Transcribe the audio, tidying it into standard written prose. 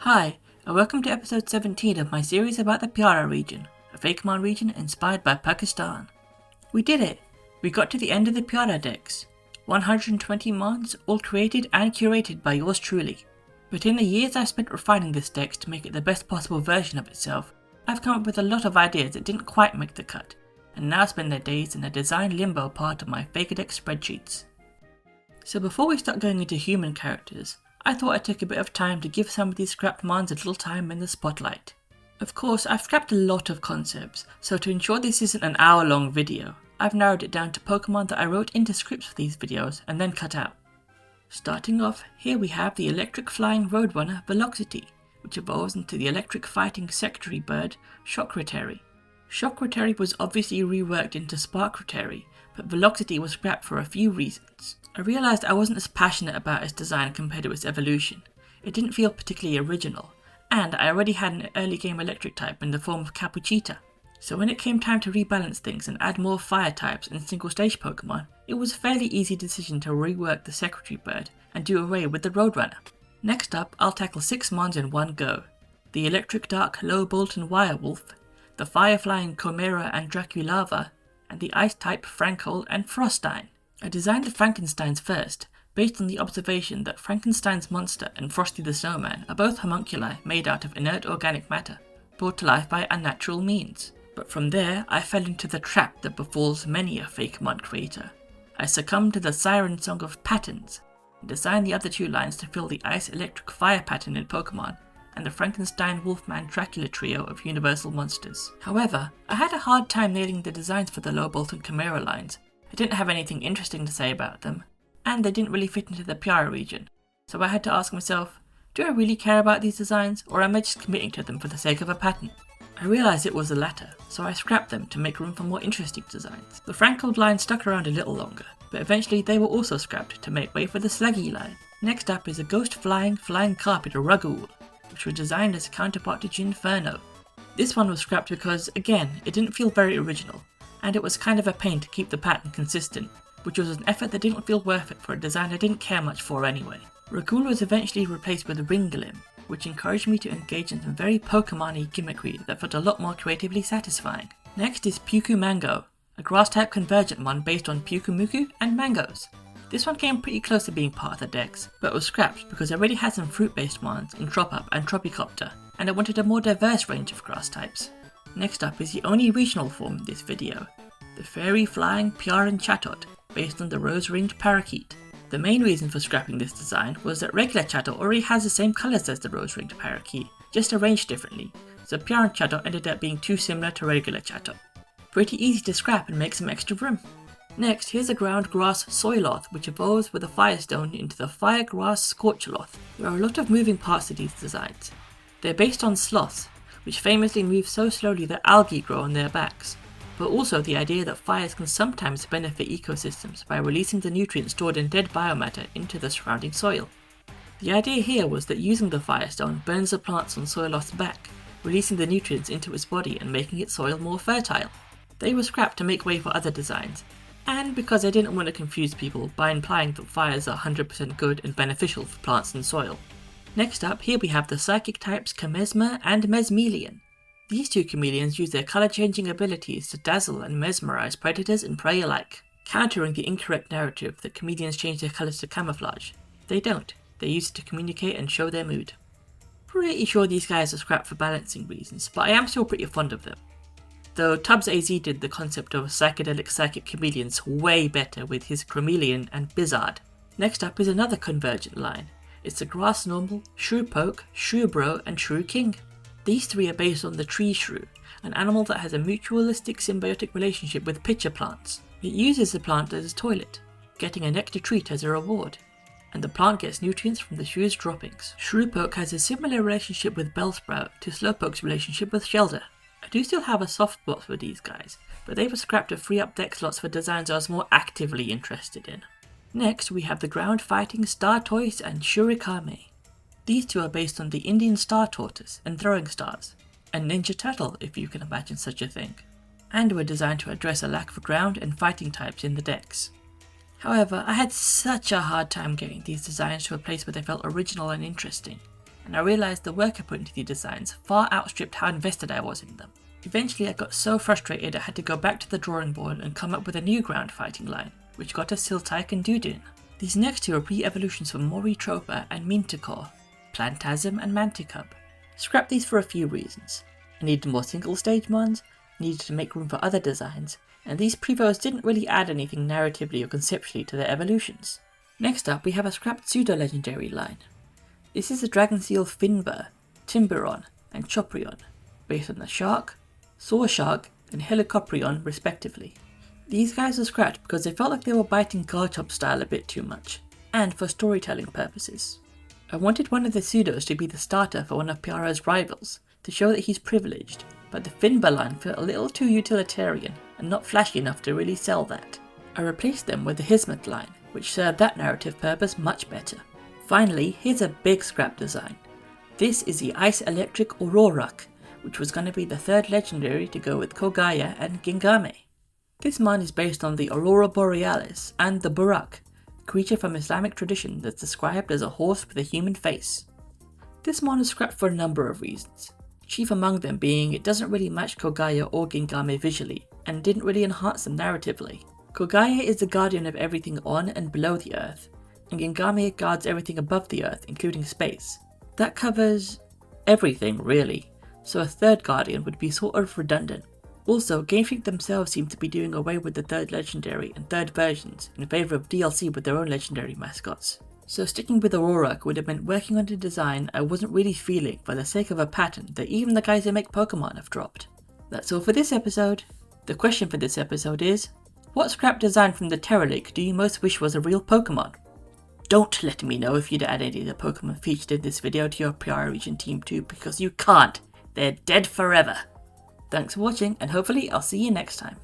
Hi, and welcome to episode 17 of my series about the Pyara region, a fakemon region inspired by Pakistan. We did it! We got to the end of the Pyara decks. 120 mons, all created and curated by yours truly. But in the years I've spent refining this deck to make it the best possible version of itself, I've come up with a lot of ideas that didn't quite make the cut, and now spend their days in the design limbo part of my Faker deck spreadsheets. So before we start going into human characters, I thought I'd take a bit of time to give some of these scrapped mons a little time in the spotlight. Of course, I've scrapped a lot of concepts, so to ensure this isn't an hour-long video, I've narrowed it down to Pokemon that I wrote into scripts for these videos and then cut out. Starting off, here we have the electric flying roadrunner Velocity, which evolves into the electric fighting secretary bird Shockrotary. Shockrotary was obviously reworked into Sparkrotary, but Velocity was scrapped for a few reasons. I realised I wasn't as passionate about its design compared to its evolution. It didn't feel particularly original, and I already had an early game electric type in the form of Capuchita. So when it came time to rebalance things and add more fire types and single stage Pokemon, it was a fairly easy decision to rework the secretary bird and do away with the roadrunner. Next up, I'll tackle 6 mons in one go. The electric dark low Bolton Wirewolf, the fire flying Chimera and Draculava, and the ice type Frankhole and Frostine. I designed the Frankensteins first, based on the observation that Frankenstein's monster and Frosty the Snowman are both homunculi made out of inert organic matter, brought to life by unnatural means. But from there, I fell into the trap that befalls many a fakemon creator. I succumbed to the siren song of patterns, and designed the other 2 lines to fill the ice electric fire pattern in Pokemon, and the Frankenstein Wolfman Dracula trio of universal monsters. However, I had a hard time nailing the designs for the low Bolton Chimera lines. I didn't have anything interesting to say about them, and they didn't really fit into the Pyara region, so I had to ask myself, do I really care about these designs, or am I just committing to them for the sake of a pattern? I realised it was the latter, so I scrapped them to make room for more interesting designs. The Frankled line stuck around a little longer, but eventually they were also scrapped to make way for the Sluggy line. Next up is a ghost flying carpet Ruggool, which was designed as a counterpart to Ginferno. This one was scrapped because, again, it didn't feel very original, and it was kind of a pain to keep the pattern consistent, which was an effort that didn't feel worth it for a design I didn't care much for anyway. Ruggool was eventually replaced with Ringalim, which encouraged me to engage in some very Pokemon-y gimmickry that felt a lot more creatively satisfying. Next is Puku Mango, a grass-type convergent mon based on Pukumuku and mangoes. This one came pretty close to being part of the decks, but was scrapped because I already had some fruit-based mons in Tropup and Tropicopter, and I wanted a more diverse range of grass types. Next up is the only regional form in this video, the fairy flying Pyaran Chatot, based on the rose-ringed Parakeet. The main reason for scrapping this design was that regular Chatot already has the same colours as the rose-ringed Parakeet, just arranged differently, so Pyaran Chatot ended up being too similar to regular Chatot. Pretty easy to scrap and make some extra room. Next, here's a ground grass Sloth, which evolves with a Firestone into the Fire Grass Scorchloth. There are a lot of moving parts to these designs. They're based on sloths, which famously move so slowly that algae grow on their backs, but also the idea that fires can sometimes benefit ecosystems by releasing the nutrients stored in dead biomatter into the surrounding soil. The idea here was that using the Firestone burns the plants on Sloth's back, releasing the nutrients into its body and making its soil more fertile. They were scrapped to make way for other designs, and because I didn't want to confuse people by implying that fires are 100% good and beneficial for plants and soil. Next up, here we have the psychic types Chamesma and Mesmelian. These 2 chameleons use their colour-changing abilities to dazzle and mesmerise predators and prey alike, countering the incorrect narrative that chameleons change their colours to camouflage. They don't, they use it to communicate and show their mood. Pretty sure these guys are scrapped for balancing reasons, but I am still pretty fond of them. Though Tubbs AZ did the concept of psychedelic psychic chameleons way better with his Chameleon and Bizarre. Next up is another convergent line. It's the grass normal, Shrewpoke, Shrewbro and Shrew King. These 3 are based on the tree shrew, an animal that has a mutualistic symbiotic relationship with pitcher plants. It uses the plant as a toilet, getting a nectar treat as a reward, and the plant gets nutrients from the shrew's droppings. Shrewpoke has a similar relationship with Bellsprout to Slowpoke's relationship with Shelder. I do still have a soft spot for these guys, but they were scrapped to free up deck slots for designs I was more actively interested in. Next, we have the ground-fighting Tortoise and Shurikame. These 2 are based on the Indian star tortoise and throwing stars, a ninja turtle if you can imagine such a thing, and were designed to address a lack of ground and fighting types in the decks. However, I had such a hard time getting these designs to a place where they felt original and interesting. and I realised the work I put into the designs far outstripped how invested I was in them. Eventually I got so frustrated I had to go back to the drawing board and come up with a new ground fighting line, which got us Siltike and Dudin. These next two are re-evolutions from Moritropa and Minticore, Plantasm and Manticub. Scrapped these for a few reasons. I needed more single stage mons, needed to make room for other designs, and these prevos didn't really add anything narratively or conceptually to their evolutions. Next up we have a scrapped pseudo-legendary line. This is the Dragon Seal Finbar, Timberon and Choprion, based on the Shark, Saw Shark and Helicoprion respectively. These guys were scrapped because they felt like they were biting Garchomp style a bit too much, and for storytelling purposes. I wanted one of the pseudos to be the starter for one of Pyara's rivals, to show that he's privileged, but the Finbar line felt a little too utilitarian and not flashy enough to really sell that. I replaced them with the Hismet line, which served that narrative purpose much better. Finally, here's a big scrap design. This is the Ice Electric Aurorak, which was going to be the third legendary to go with Kogaya and Gingame. This mon is based on the Aurora Borealis and the Burak, a creature from Islamic tradition that's described as a horse with a human face. This mon is scrapped for a number of reasons, chief among them being it doesn't really match Kogaya or Gingame visually, and didn't really enhance them narratively. Kogaya is the guardian of everything on and below the earth, and Gingame guards everything above the earth, including space. That covers everything really, so a third guardian would be sort of redundant. Also, Game Freak themselves seem to be doing away with the third legendary and third versions in favour of DLC with their own legendary mascots. So sticking with Aurorak would have meant working on a design I wasn't really feeling for the sake of a pattern that even the guys who make Pokemon have dropped. That's all for this episode. The question for this episode is, what scrap design from the Terra Lake do you most wish was a real Pokemon? Don't let me know if you'd add any of the Pokemon featured in this video to your Pyara region team too, because you can't. They're dead forever. Thanks for watching, and hopefully I'll see you next time.